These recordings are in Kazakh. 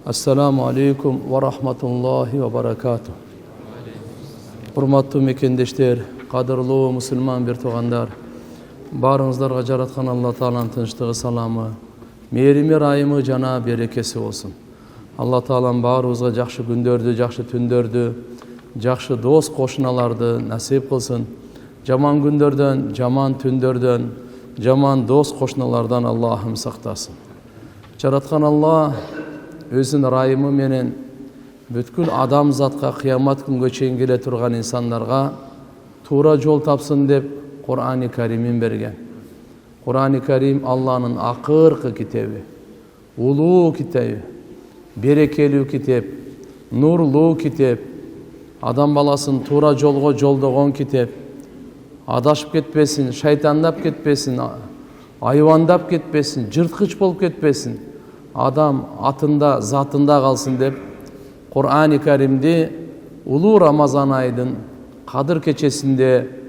Assalamu alaikum wa rahmatullahi wa barakatuh. Hurmatlı mekendештер, qadırlı musulman bir tuğandar. Barыңыздарга жараткан Алла Тааланын тынчтыгы, саламы, мээрими, райымы жана берекеси болсун. Алла Таалам баарыбызга жакшы күндөрдү, жакшы түндөрдү, жакшы дос кошуналарды насип кылсын. Жаман күндөрдөн, жаман түндөрдөн, жаман дос кошуналардан Аллахым сактасын. Жараткан Алла өзүнүн райымы менен бүткүл адам затка кыямат күнгө чейин келе турган инсандарга туура жол тапсын деп Кур'ан-ы Каримин берген. Кур'ан-ы Карим Алланын акыркы китеби, улуу китеби, берекелүү китеп, нурлуу китеп, адам баласын туура жолго жолдогон китеп, адашып кетпесин, шайтандап кетпесин, айвандап кетпесин, жырткыч болуп кетпесин, адам атында, затында калсын деп Кур'ан-ы Каримди улуу Рамазан айдын кадыр кечесинде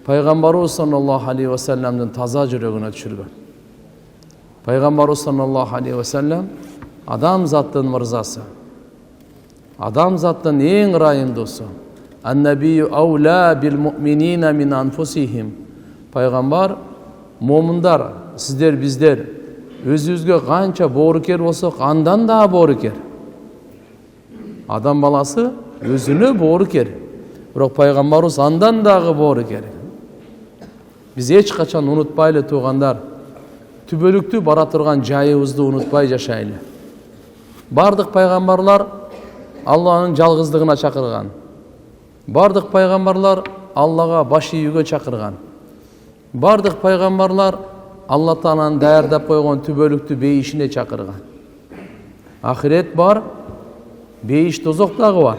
Пайгамбарыбыз саллаллаху алейхи ва салламдын таза жүрөгүнө түшүргөн. Пайгамбарыбыз саллаллаху алейхи ва саллам адам заттын мырзасы, адам заттын эң ырайымдуусу. Ан-набию аула бил муъминина мин анфусихим. Пайгамбар, момундар, сиздер, биздер өзүбүзгө канча боорукер болсок, андан да боорукер. Адам баласы өзүнө боорукер, бирок пайгамбарыбыз андан дагы боорукер. Биз эч качан унутпайлы туугандар, түбөлүктүү бара турган жайыбызды унутпай жашайлы. Бардык пайгамбарлар Алланын жалгыздыгына чакырган. Бардык пайгамбарлар Аллага баш ийүүгө чакырган. Бардык пайгамбарлар Алла Тааланын даярдап койгон түбөлүктүү бейишине чакырган. Ахирет бар, бейиш тозок дагы бар.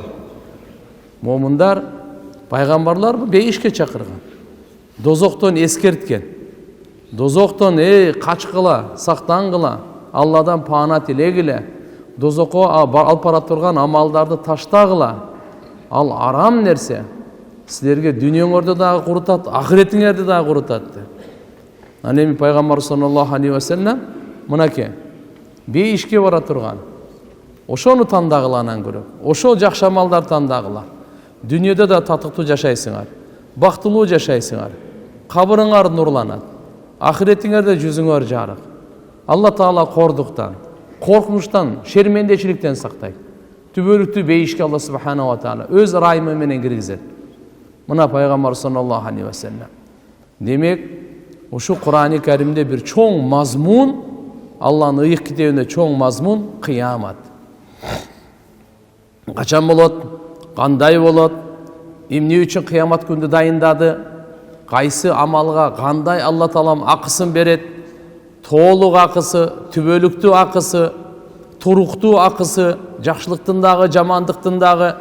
Момундар, пайгамбарлар бейишке чакырган. Дозоктон эскерткен. Дозоктон качкыла, сактангыла, Алладан паана тилегиле. Дозокко алып бара турган амалдарды таштагыла. Ал арам нерсе. Силерге дүйнөңөрдү дагы курутат, ахиретиңерди дагы курутат. Ал эми пайгамбар саллаллаху алейхи ва саллям мынакей бейишке бара турган. Ошону тандагыла анан көрөп. Ошол жакшы амалдар тандагыла. Дүйнөдө да татыктуу жашайсыңар, бактылуу жашайсыңар. Кабырыңар нурланат. Ахиретиңерде жүзүңөр жарык. Алла Таала кордуктан, коркунучтан, шермендечиликтен сактайт. Түбөлүктүү бейишке Алла субхана ва таала өз ырайымы менен киргизет. Мына пайгамбар саллаллаху алейхи ва саллям. Демек, ушу Кур'ан-ы Каримде бир чоң мазмун, Алланын ыйык китебинде чоң мазмун кыямат. Качан болот? Кандай болот? Эмне үчүн кыямат күндү дайындады? Кайсы амалга кандай Алла Таалам акысын берет? Тоолук акысы, түбөлүктүү акысы, туруктуу акысы, жакшылыктын дагы, жамандыктын дагы.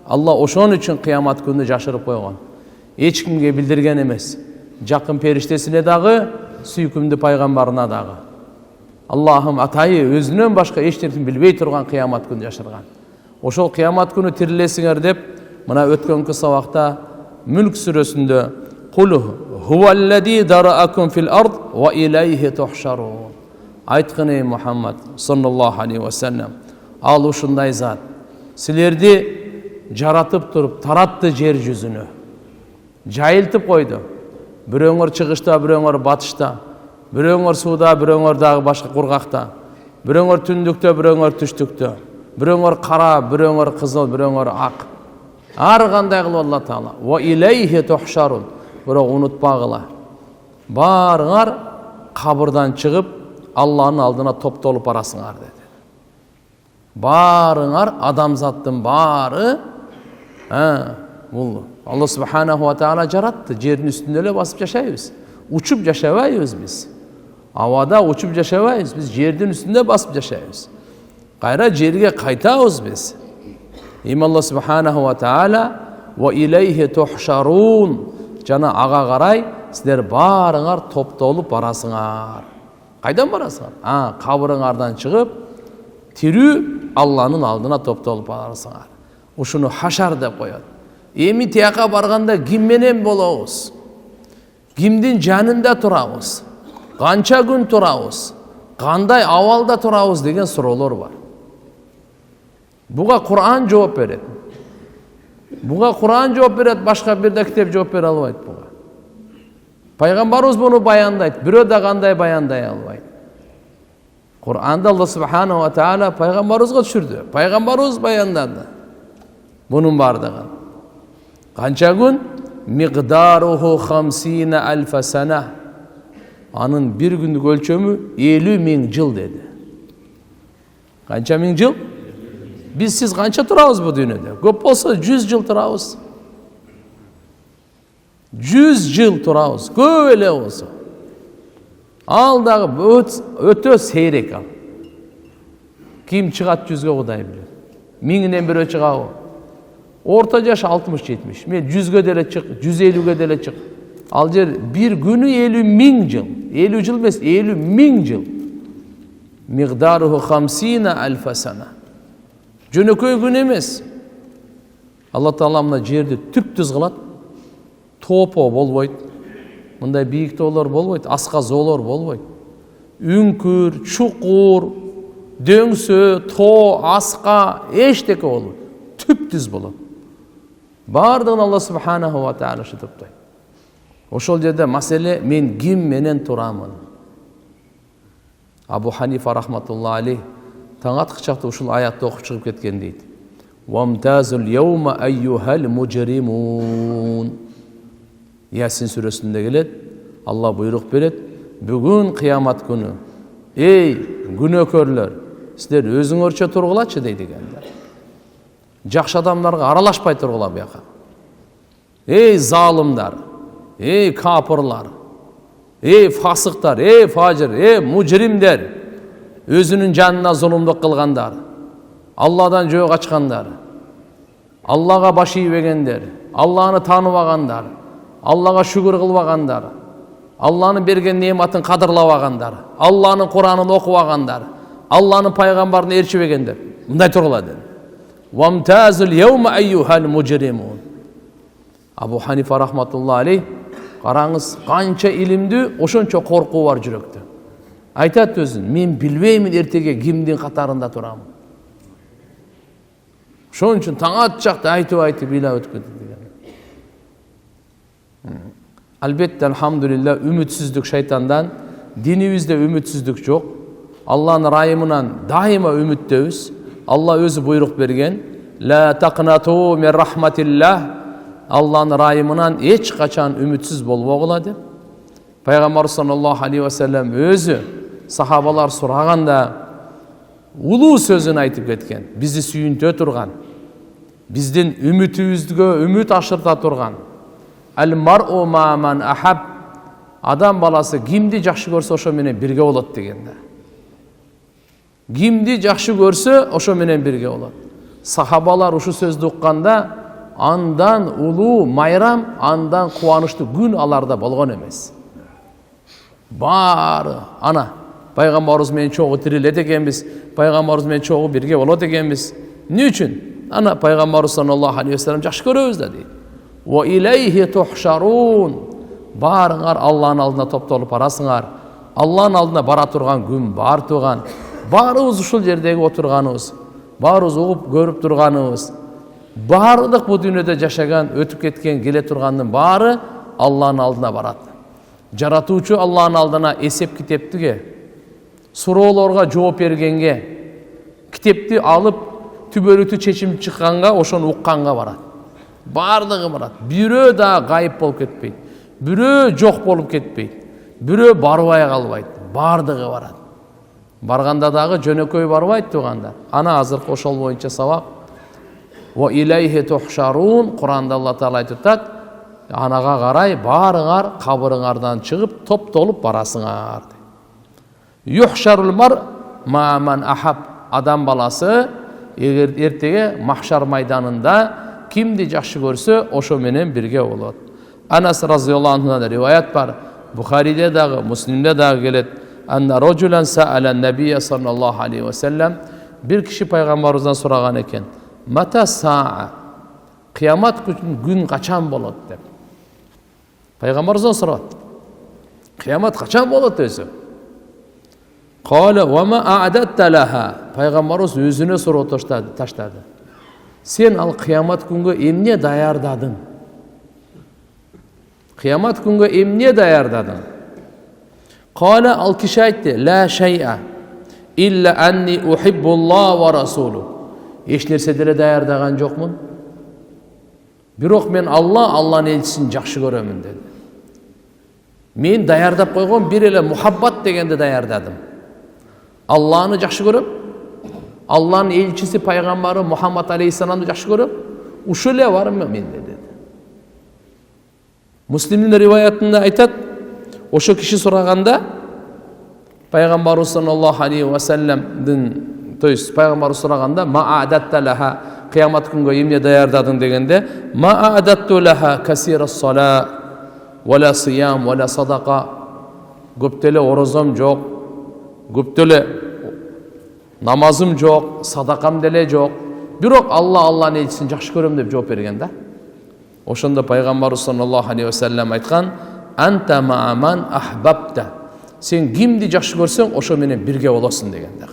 Алла ошон үчүн кыямат күндү жашырып койгон. Эч кимге билдирген эмес. Жакын периштесине дагы, сүйкүмдүү пайгамбарына дагы. Аллахым атайы өзүнөн башка эч нерсени билбей турган кыямат күнү жашырган. Ошол кыямат күнү тирилесиңер деп, мына өткөнкү сабакта Мүлк сүрөсүндө Кул хуаллади дараакум фил ард ва илейхи тухшарун. Айткын ey Мухаммад саллаллаху алейхи ва саллям, ал ушундай зат. Силерди жаратып туруп таратты жер жүзүнө. Жайылтып койду. Бирөөңөр чыгышта, бирөөңөр батышта, бирөөңөр сууда, бирөөңөр дагы башка кургакта, бирөөңөр түндүктө, бирөөңөр түштүктө, бирөөңөр кара, бирөөңөр кызыл, бирөөңөр ак. Ар кандай кылып Алла Таала. Ва илейхи тухшарун. Бирок унутпагыла. Баарыңар кабырдан чыгып, Алланын алдына топтолуп барасыңар деди. Баарыңар адамзаттын баары, бул Алла субханаху ва таала жаратты. Жердин үстүндө эле басып жашайбыз. Учуп жашабайбыз биз. Абада учуп жашабайбыз. Биз жердин үстүндө басып жашайбыз. Кайра жерге кайтабыз биз. Алла субханаху ва таала ва илейхи тухшарун. Жана ага карай силер баарыңар топтолуп барасыңар. Кайдан барасыңар? Кабырыңардан чыгып, тирүү Алланын алдына топтолуп барасыңар. Ушуну хашар деп коет. Эми тияка барганда ким менен болобуз? Кимдин жанында турабыз? Канча күн турабыз? Кандай абалда турабыз деген суроолор бар. Буга Кур'ан жооп берет. Буга Кур'ан жооп берет, башка бир да китеп жооп бере албайт буга. Пайгамбарыбыз буну баяндайт, бирөө да кандай баяндай албайт. Кур'анда Алла субханаху ва тааля пайгамбарыбызга түшүрдү. Пайгамбарыбыз баяндады. Бунун бардыгын. Канча күн? Миqdaruhu 50 alf sana. Анын бир күндүк өлчөмү 50 000 жыл деди. Канча миң жыл? Биз сиз канча турабыз бу дүйнөдө? Көп болсо 100 жыл турабыз. 100 жыл турабыз. Көп эле болсо. Ал дагы өтө сейрек ал. Ким чыгат 100ге Кудай билет. Миңинен бирөө чыгабы? Орта жаш 60-70. Мен 100ге деле чык, 150ге деле чык. Ал жер бир күнү 50 000 жыл. 50 жыл эмес, 50 000 жыл. Миqdaruhu 50 alf sana. Жөнөкөй күн эмес. Алла Таала мына жерди түп-түз кылат. Топо болбойт. Мындай бийик тоолор болбойт, аска зоолор болбойт. Үңкүр, чукур, дөңсө, тоо, аска эчтеке болбойт. Түп-түз болот. Бардыгын Алла субханаху ва тааля шытыптайт. Ошол жерде маселе мен ким менен турамын. Абу Ханифа рахматуллахи алейх таң аткычакта ушул аятты окуп чыгып кеткен дейт. Вамтазул яума айюхал мужримун. Ясин сүрөсүндө келет. Алла буйрук берет. Бүгүн кыямат күнү. Эй, күнөөкөрлөр, силер өзүңөрчө тургулачы дейт экендер. Жакшы адамдарга аралашпай тургула буяка. Эй, залымдар, эй, капырлар, эй, фасыктар, эй, фажир, эй, мужримдер, өзүнүн жанына зулумдук кылгандар, Алладан жөө качкандар, Аллага баш ийбегендер, Алланы тааныбагандар, Аллага шүгүр кылбагандар, Алланын берген неmatын кадырлабагандар, Алланын Куранын окубагандар, Алланын пайгамбарын ээрчибегендер. Мындай тургула dedi. Вамтазул яума айюхал мужримун. Абу Ханифа рахматуллахи алейх караңыз канча илимдүү, ошончо коркуу бар жүрөктө. Айтат өзүн, мен билбеймин эртеге кимдин катарында турам. Ошон үчүн таң атчакта айтып ыйлап өтүп кетти деген. Албетте, алхамдулилла, үмүтсүздүк шайтандан, динибизде үмүтсүздүк жок. Алланын райымынан дайыма үмүттөбүз. Алла өзү буйрук берген. Ла тaqnatu min rahmatillah. Алланын райымынан эч качан үмүтсүз болбогула деп. Пайгамбар саллаллаху алейхи ва саллям өзү сахабалар сураганда улуу сөзүн айтып кеткен. Бизди сүйүнтө турган, биздин үмүтүбүзгө үмүт ашырта турган. Ал-мар'у ма ман ахаб. Адам баласы кимди жакшы көрсө ошо менен бирге болот дегенде. Кимди жакшы көрсө ошо менен бирге болот. Сахабалар ушу сөздү укканда андан улуу майрам, андан кубанычтуу күн аларда болгон эмес. Баары ана пайгамбарыбыз менен чогуу тирилет экенбиз, пайгамбарыбыз менен чогуу бирге болот экенбиз. Эмне үчүн? Ана пайгамбарыбыз саллаллаху алейхи ва саллям жакшы көрөбүз да дейт. Ва илейхи тухшарун. Баарыңар Алланын алдына топтолуп барасыңар. Алланын алдына бара турган күн бар туган. Баарыбыз ушул жердеги отурганыбыз, баарыбыз угуп көрүп турганыбыз, баардык бу дүйнөдө жашаган, өтүп кеткен, келе тургандын баары Алланын алдына барат. Жаратуучу Алланын алдына эсеп китептиге, суроолорго жооп бергенге, китепти алып түбөлүктүү чечим чыкканга, ошону укканга барат. Бардыгы барат. Бирөө да гайып болуп кетпейт. Бирөө жок болуп кетпейт. Бирөө барбай калбайт. Бардыгы барат. Барганда дагы жөнөкөй барбайт туганда. Ана азыркы ошол боюнча сабак. Ва илейхи тухшарун. Куранда Алла Таала айтып атат, анага карай баарыңар кабырыңардан чыгып топтолуп барасыңар. Юхшарул мар ма ман ахаб. Адам баласы эгер эртеге махшар майданында кимди жакшы көрсө ошо менен бирге болот. Анас разыйаллаху анхудан риваят бар. Бухариде дагы, Муслимде дагы келет. Анна раджулан саала набия саллаллаху алейхи ва саллям, бир киши пайгамбарыбыздан сураган экен. Мата саа. Кыямат күн качан болот деп. Пайгамбарыбыздан сурат. Кыямат качан болот өзү? Qala wa ma a'datta laha. Пайғамбарыбыз өзіне сұрау таштады. Сен ал қиямат күнгі емне даярдадың? Қиямат күнгі емне даярдадың? Qala ал киши айтты: "Ла шай'a илля анни ухиббуллах ва расулу." Еш нәрсе деле даярдаган жоқмын. Бирок мен Алланың елчисин жакшы көрөмүн деді. Мен даярдап койгон бир эле мухаббат дегенди даярдадым. Алланы жакшы көрөм, Алланың елчиси пайгамбары Мухаммад алейхиссаламды жакшы көрөм, ушул эле барым мен dedi. Муслимдин риваятында айтат, ошо киши сураганда пайгамбарыбыз саллаллаху алейхи ва салламдын, то есть пайгамбарыбыз сураганда ма а'датта лаха, кыямат күнгө эмне даярдадың дегенде, ма а'датту лаха касира ссала вала сиям вала садака. Көптөлө орозом жок, көптөлө намазым жок, садакам деле жок. Бирок Алланын элчисин жакшы көрөм деп жооп берген да. Ошондо пайгамбарыбыз саллаллаху алейхи ва саллам айткан: "Анта ма'аман ахбабта." Сен кимди жакшы көрсөң, ошо менен бирге болосуң деген да.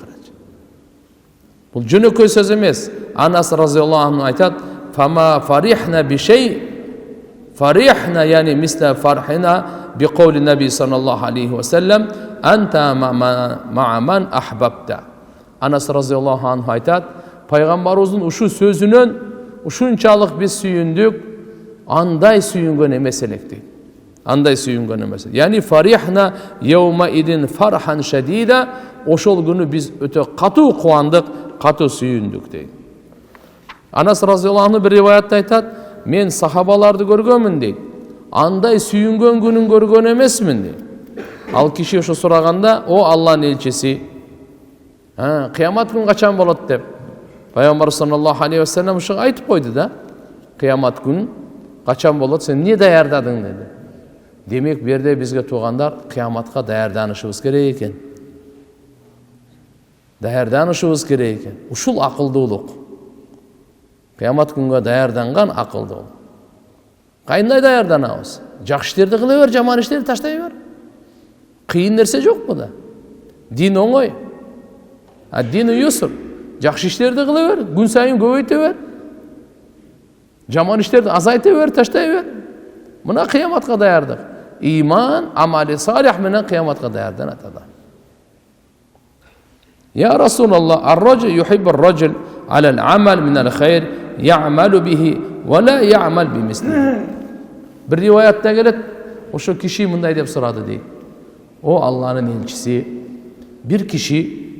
Бул жөнөкөй сөз эмес. Анас разияллаху анху айтат: "Фама фарихна би шей, фарихна яни мисла фархина би каули наби саллаллаху алейхи ва саллам, анта ма'аман ахбабта." Анас разияллаху анху айтат, пайгамбарыбыздын ушу сөзүнөн ушунчалык биз сүйүндүк, андай сүйүнгөн эмес элек дейт. Андай сүйүнгөн эмес. Яни фарихна яума идин фархан шадида, ошол күнү биз өтө катуу кубандык, катуу сүйүндүк дейт. Анас разияллаху анху бир риваятта айтат, мен сахабаларды көргөнмүн дейт. Андай сүйүнгөн күнүн көргөн эмесмин дейт. Ал киши ошо сураганда, о Алланын элчиси, кыямат күн качан болот деп, пайгамбар саллаллаху алейхи ва саллам ошо айтып койду да. Кыямат күн качан болот, сен эмне даярдадың деди. Демек, берде бизге туугандар кыяматка даярданышыбыз керек экен. Даярданышыбыз керек экен. Ушул акылдуулук. Кыямат күнгө даярданган акылдуулук. Кайындай даярданабыз? Жакшы иштерди кыла бер, жаман иштерди таштай бер. Кыйын нерсе жок буда. Дин оңой. Дин юсур. Жакшы иштерди кыла бер, күн сайын көбөйтө бер. Жаман иштерди азайта бер, таштай бер. Мына кыяматка даярдык. Иман, амали салих менен кыяматка даярданат адам. Ya Resulallah, ar-racul yuhibbur racul alal amal minal hayr ya'malu bihi ve la ya'mal bimislihi. Bir rivayatta gelet, oşo kişi mınday dep soradı deydi. O Allah'ın elçisi, bir kişi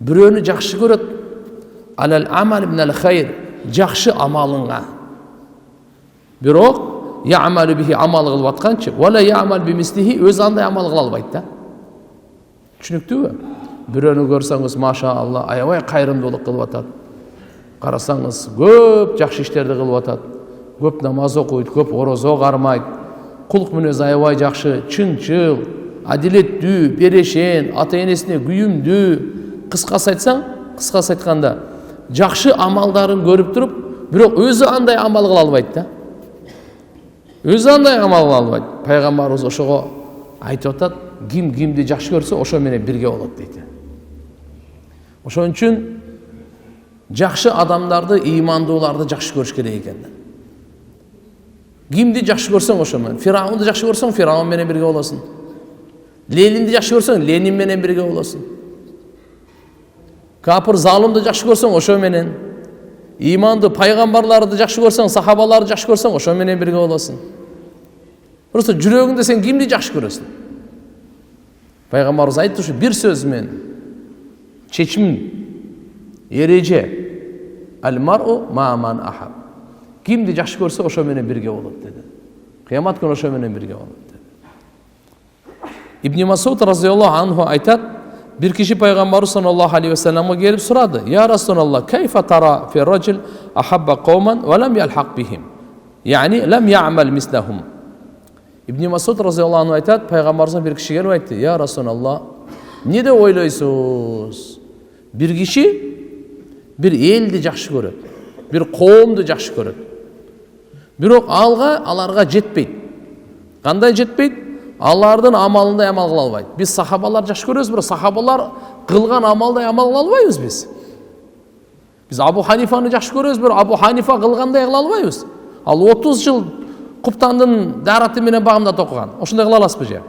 biröөнү жакшы көрөт, alal amal minal hayr, жакшы амалыңа. Бирок ya'malu bihi amal кылып атканчы, ve la ya'mal bimislihi, өз андай амал кыла албайт да. Түшүнүктүүбү? Biröөнү көрсөңүз, машаалла, аябай кайрымдуулук кылып атат. Карасаңыз, көп жакшы иштерди кылып атат. Көп намаз окуйт, көп орозо кармайт. Кулк мүнөз аябай жакшы, чынчыл, адилеттүү, берешен, ата-энесине күйүмдүү. Кыскасы айтканда, жакшы амалдарын көрүп туруп, бирок өзү андай амал кыла албайт да. Өзү андай амал кыла албайт. Пайгамбарыбыз ошого айтып атат, ким кимди жакшы көрсө, ошо менен бирге болот дейт. Ошон үчүн жакшы адамдарды, ыймандууларды жакшы көрүш керек экен. Кимди жакшы көрсөң, ошо менен. Фираунду жакшы көрсөң, Фираун менен бирге болосуң. Ленинди жакшы көрсөң, Ленин менен бирге болосуң. Капыр залымды жакшы көрсөң, ошо менен. Ыйманды, пайгамбарларды жакшы көрсөң, сахабаларды жакшы көрсөң, ошо менен бирге болосуң. Просто жүрөгүңдө сен кимди жакшы көрөсүң? Пайгамбарыбыз айтты ушу бир сөз менен. Чечим, эреже. Ал-мар'у ма'ман ахаб. Кимди жакшы көрсө, ошо менен бирге болот деди. Кыямат күнү ошо менен бирге болот деди. Ибн Масуд разияллаху анху айтат, bir kişi Peygamber sallallahu aleyhi ve sellem'e gelip soradı. Ya Resulallah, kayfa tara fi racul ahabba qawman ve lem yalhaq bihim. Yani lem ya'mal mislahum. İbn Masud razıyallahu anh aytat, Peygamberimiz bir kişi gelip aytты. Ya Resulallah, ne de oylaysınız? Bir kişi bir eldi jakşı göröt, bir qoomdu jakşı göröt. Бирок алга аларга жетпейт. Кандай жетпейт? алардын амалындай амал кыла албайт. Биз сахабалар жакшы көрөбүз, бирок сахабалар кылган амалдай амал кыла албайбыз биз. Биз Абу Ханифаны жакшы көрөбүз, бирок Абу Ханифа кылгандай кыла албайбыз. Ал 30 жыл куптандын дараты менен багымдат окуган. Ошондой кыла аласызбы же?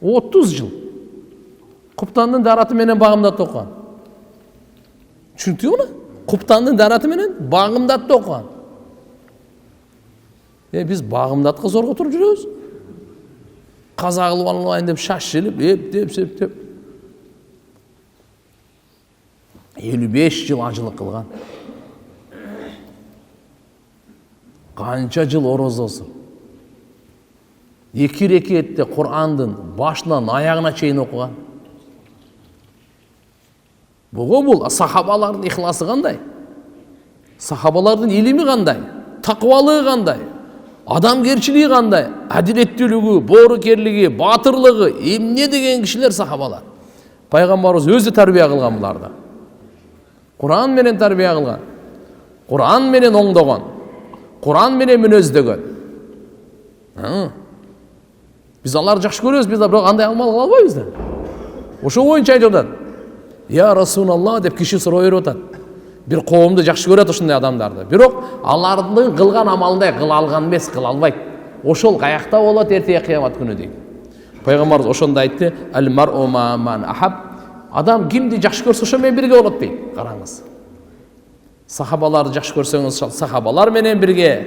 30 жыл куптандын дараты менен багымдат окуган. Түшүндүңүзбү? Куптандын дараты менен багымдатты окуган. Биз багымдатка зорго туруп жүрөбүз. Каза кылып алайын деп шашылып, деп 55 жыл ажылык кылган. Канча жыл орозосу. 2 рекетте Кур'андын башынан аягына чейин окуган. Бул сахабалардын ихласы кандай? Сахабалардын илими кандай? Таквалыгы кандай? Адамгерчилиги кандай? Адилеттүүлүгү, боорукерлиги, батырлыгы, эмне деген кишилер сахабалар. Пайгамбарыбыз өзү тарбия кылган буларды. Кур'ан менен тарбия кылган. Кур'ан менен оңдогон. Кур'ан менен мүнөздөгөн. Биз аларды жакшы көрөбүз, биз бирок андай амал кыла албайбыз да. Ошо боюнча айтып атат. Я Расулалла деп киши суроо берип атат. Бир коомду жакшы көрөт ушундай адамдарды. Бирок алардын кылган амалындай кыла алган эмес, кыла албайт. Ошол каякта болот эртеге кыямат күнү дейт. Пайгамбарыбыз ошондо айтты: "Ал мар'у ма ман ахаб." Адам кимди жакшы көрсө ошо менен бирге болот дейт. Караңыз. Сахабаларды жакшы көрсөңүз, сахабалар менен бирге.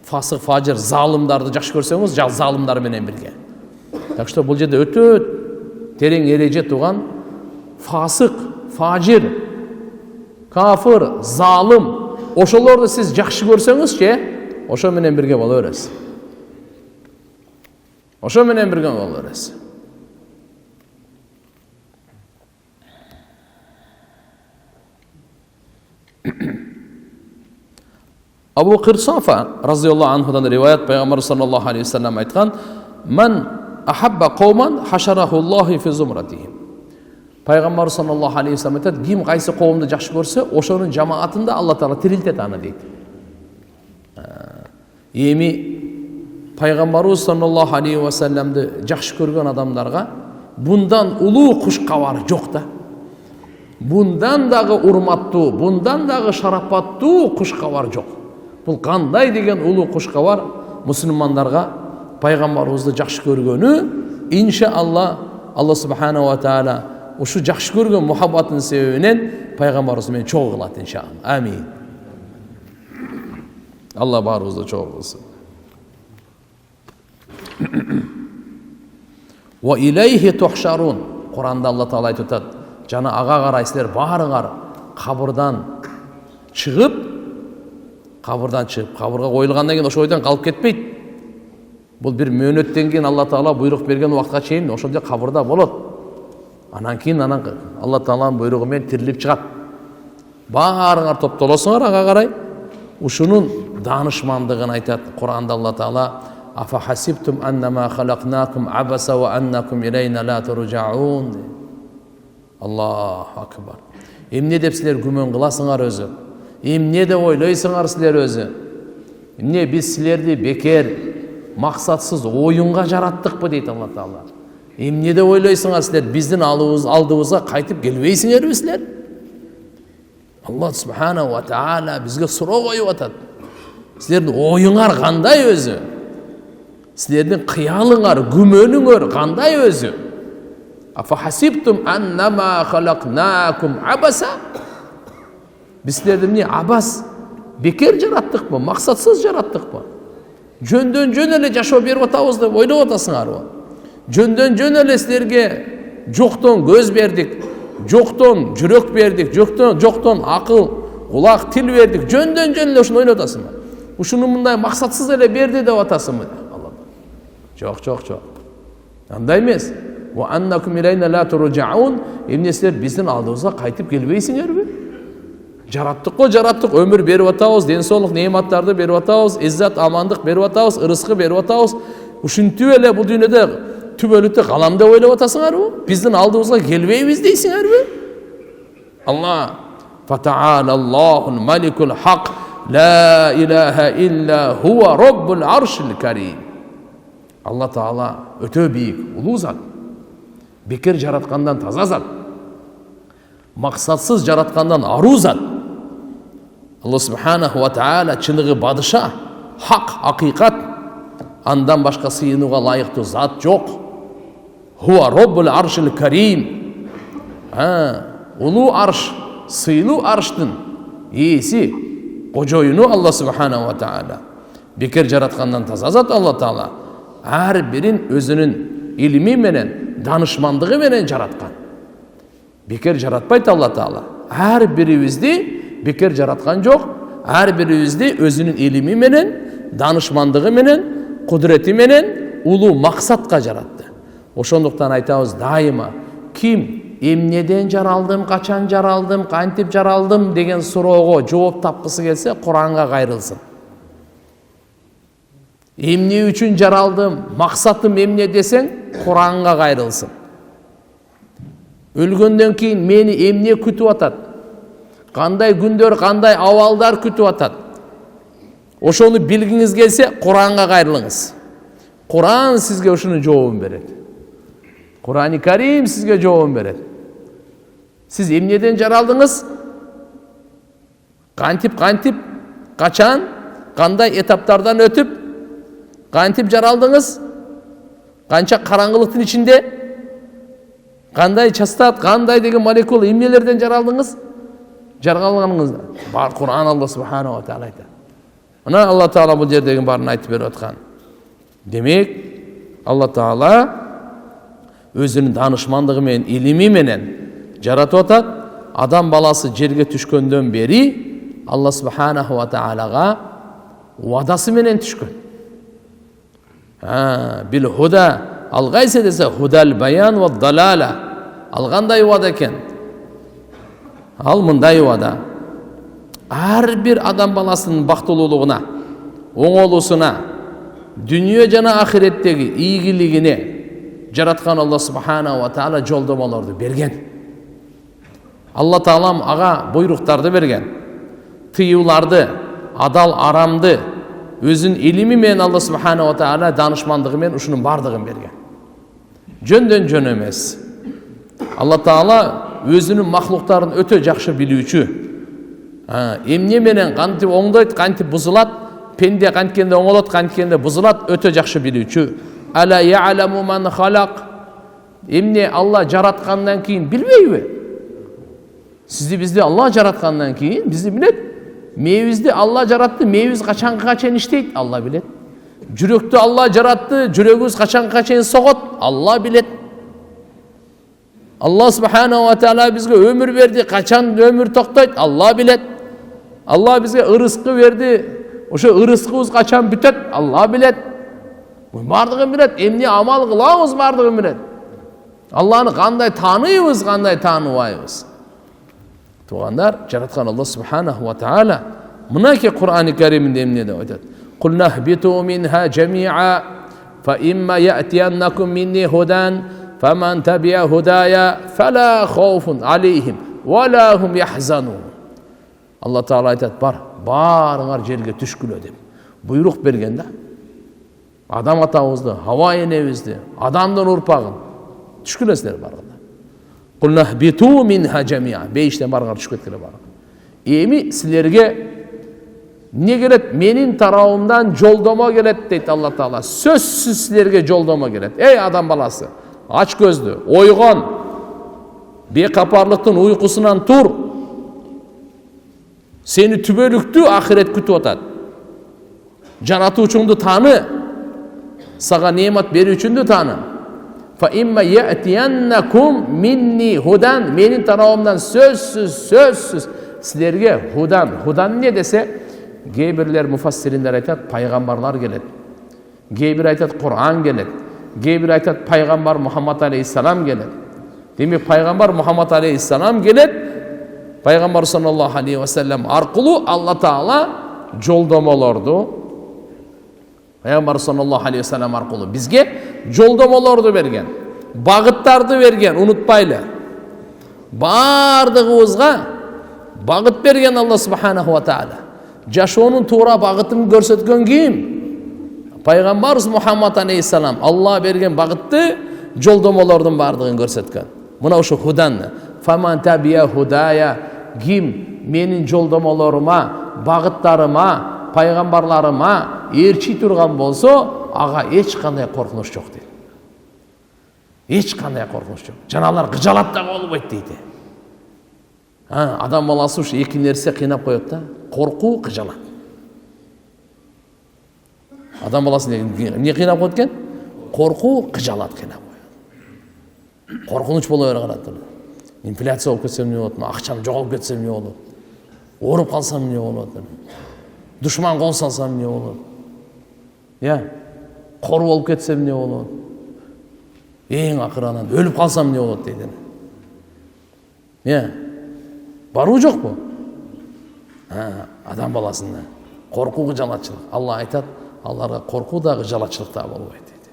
Фасык, фажир, залымдарды жакшы көрсөңүз, залымдар менен бирге. Так что бул жерде өтө терең эреже туган. Фасык, фажир, кафыр, залым, ошолорду сиз жакшы көрсөңүзчү, ошо менен бирге боло бересиз. Ошо менен бирге боло бересиз. Абу Кирсафа разияллаху анхудан риваят, Пайгамбар саллаллаху алейхи ва саллям айткан: "Ман ахабба қауман хашарахуллахи фи зумратихим." Пайгамбар саллаллаху алейхи ва саллям айтат: "Ким кайсы коомду жакшы көрсө, ошонун жамаатында Алла Таала тирилтет аны" дейт. Эми Пайгамбарыбыз саллаллаху алейхи ва саллямды жакшы көргөн адамдарга bundan улуу куш кабар жок да. Bundan дагы урматтуу, bundan дагы шарапаттуу куш кабар жок. Бул кандай деген улуу куш кабар мусулмандарга пайгамбарыбызды жакшы көргөнү, иншалла Алла субханаху ва таала ушу жакшы көргөн мухаббаттын себебинен пайгамбарыбыз менен чогуу кылат иншалла. Амин. Алла баарыбызды чогуу кылсын. Ва илейхи тухшарун. Куранда Алла таала айтып атат: "Жана ага карай силер баарыңар кабырдан чыгып, кабырга коюлгандан кийин ошо ойдон калып кетпейт. Бул бир мөөнөттөн кийин Алла таала буйрук берген убакытка чейин ошондой кабырда болот. Анан кийин Алла тааланын буйругу менен тирилип чыгат. Баарыңар топтолосуңар ага карай." Ушунун данышмандыгын айтат Куранда Алла таала: "Афа хасибтум аннама халакнакум абаса ва аннакум илейна ла туржаун." Аллаху акбар. Эмне деп силер күмөн кыласыңар өзү? Эмне деп ойлойсуңар силер өзү? Эмне биз силерди бекер, максатсыз оюнга жараттыкпы дейт Алла таала. Эмне деп ойлойсуңар силер? Биздин алдыбызга кайтып келбейсиңерби силер? Алла субханаху ва таала бизге суроо коюп атат. Силердин оюңар кандай өзү? Силердин кыялыңар, күмөнүңөр кандай өзү? Афа хасибтум аннама халакнакум абаса. Биз силерди эмне абас, бекер жараттыкпы, максатсыз жараттыкпы? Жөндөн жөн эле жашоо берип атабыз деп ойлоп атасыңарбы? Жөндөн жөн эле силерге жоктон көз бердик, жоктон жүрөк бердик, жоктон акыл, кулак, тил бердик. Жөндөн жөн эле ушуну ойлоп атасыңбы? Ушуну мындай максатсыз эле берди деп атасыңбы? Жок. Андай эмес. Ва аннакум илейна ла туржаун. Эмне силер биздин алдыбызга кайтып келбейсиңерби? Жараттык, өмүр берип атабыз, ден соолук неаматтарды берип атабыз, иззат, амандык берип атабыз, ырыскы берип атабыз. Ушинтип эле бул дүйнөдө түбөлүктө калам деп ойлоп атасыңарбы? Биздин алдыбызга келбейбиз дейсиңерби? Алла Фата'ала Аллахул Маликул Хак. La ilaha illa huwa rabbul arshil karim. Алла Таала өте биік, ұлы зат. Бекер жаратқандан таза зат. Мақсатсыз жаратқандан ару зат. Алла Субханаху ва Таала чынығы бадыша, хақ, ақиқат. Андан башқа сыйынуға лайықты зат жоқ. Хуа роббул аршил карим. Ұлы арш, сыйлы арштың иесі, қожойыны Алла Субханаху ва Таала. Бекер жаратқандан таза зат Алла Таала. Әр бірін өзінің илimi менен, данышмандығы менен жаратқан. Бекер жаратпайды Алла Таала. Әр бірімізді бекер жаратқан жоқ. Әр бірімізді өзінің илими менен, данышмандығы менен, құдіреті менен ұлы мақсатқа жаратты. Ошондуктан айтабыз дайыма, ким эмнеден жаралдым, качан жаралдым, кантип жаралдым деген суроого жооп тапкысы келсе, Куранга кайрылсын. Эмне үчүн жаралдым, максатым эмне десең, Куранга кайрылсын. Өлгөндөн кийин мени эмне күтүп атат? Кандай күндөр, кандай абалдар күтүп атат? Ошону билгиңиз келсе, Куранга кайрылыңыз. Куран сизге ушунун жообун берет. Курани Карим сизге жообун берет. Сиз эмнеден жаралдыңыз? Кантип, качан, кандай этаптардан өтүп, кантип жаралдыңыз? Канча караңгылыктын ичинде? Кандай частат, кандай деген молекул эмнелерден жаралдыңыз? Жаралганыңызда бар Куран Алла Субханаху ва Таала айтат. Мына Алла Таала бул жердеги барын айтып берип аткан. Демек, Алла Таала өзүнүн данышмандыгы менен, илими менен жаратып атат. Адам баласы жерге түшкөндөн бери Алла Субханаху ва Таалага вадасы менен түшкөн. Бил худа алгайсы десе худал баян ва далала. Алгандай вада экен. Ал мындай вада. Ар бир адам баласынын бактылуулугуна, оңолусуна, дүнүйө жана ахиреттеги ийгилигине жараткан Алла Субханаху ва Таала жолдомолорду берген. Алла Таалам ага буйруктарды берген. Тыюуларды, адал арамды өзүнүн илими менен Алла Субханаху ва Таала данышмандыгы менен ушунун бардыгын берген. Жөндөн жөн эмес. Алла Таала өзүнүн махлуктарын өтө жакшы билүүчү. Эмне менен кантип оңдойт, кантип бузулат, пенде канткенде оңолот, канткенде бузулат, өтө жакшы билүүчү. Ала я'ламу ман халак. Эмне Алла жараткандан кийин билбейби? Сизди бизди Алла жараткандан кийин бизди билет. Мээбизди Алла жаратты, мээбиз качанга чейин иштейт, Алла билет. Жүрөктү Алла жаратты, жүрөгүбүз качанга чейин согот, Алла билет. Алла Субханаху ва Таала бизге өмүр берди, качан өмүр токтойт, Алла билет. Алла бизге ырыскы берди, ошо ырыскыбыз качан бүтөт, Алла билет. Бардыгын билет, эмне амал кылабыз бардыгын билет. Алланы кандай тааныйбыз, кандай тааныбайбыз. Тугандар, жараткан Алла Субханаху ва Таала мынакей Кур'ани Каримде эмне деп айтат? Кулна хбиту минха жами'a фа имма я'тияннакум минни худан фаман таби'a худая фала хауфун алейхим ва ла хум яхзанун. Алла Таала айтат, барыңар жерге түшкүлө деп буйрук берген да. Адам атабызды, Хава энебизди, адамдын урпагын түшкүлөсүлөр барганда. Кулна хбиту минха жами'a. Бейиштен барыңар түшүп кеткиле барыңар. Эми силерге не келет? Менин тарабымдан жолдомо келет дейт Алла Таала. Сөзсүз силерге жолдомо келет. Эй адам баласы, ач көздү, ойгон, бекапарлыктын уйкусунан тур. Сени түбөлүктүү ахирет күтүп атат. Жаратуучуңду тааны, сага неемат берүүчүндү тааны. Фа имма я'тияннакум минни худан. Менин тарабымдан сөзсүз силерге худан. Худан не десе, кейбирлер муфассириндер айтат, пайгамбарлар келет. Кейбир айтат, Кур'ан келет. Кейбир айтат, пайгамбар Мухаммад алейхиссалам келет. Демек пайгамбар Мухаммад алейхиссалам келет. Пайгамбар саллаллаху алейхи ва саллям аркылуу Алла Таала жолдомолорду, пайгамбар саллаллаху алейхи ва саллям аркылуу бизге жолдомолорду берген, багыттарды берген, унутпайлы. Бардыгыбызга багыт берген Алла Субханаху ва Таала. жашоонун туура багытын көрсөткөн ким? Пайгамбарыбыз Мухаммад алейхиссалам Алла берген багытты жолдомолордун бардыгын көрсөткөн. Мына ушу худан фаман табия худая, ким менин жолдомолорума, багыттарыма, пайгамбарларыма эрчи турган болсо, ага эч кандай коркунуч жок дейт. Эч кандай коркунуч жок. Жаналар кыжалат да болбойт дейт. Адам баласы ушу эки нерсе кыйнап коет да. Коркуу, кыжалат. Адам баласы не кыйнап коет экен? Коркуу, кыжалат кыйнап коет. Коркунуч боло берет. Инфляция болуп кетсем эмне болот? Акчам жоголуп кетсем эмне болот? Ооруп калсам эмне болот? Душман кол салсам эмне болот? Кор болуп кетсем эмне болот? Эң акырынан өлүп калсам эмне болот дейт. Баруу жокпу? Адам баласында коркуу, кыжалатчылык. Алла айтат, аларга коркуу да кыжалатчылык да болбойт дейт.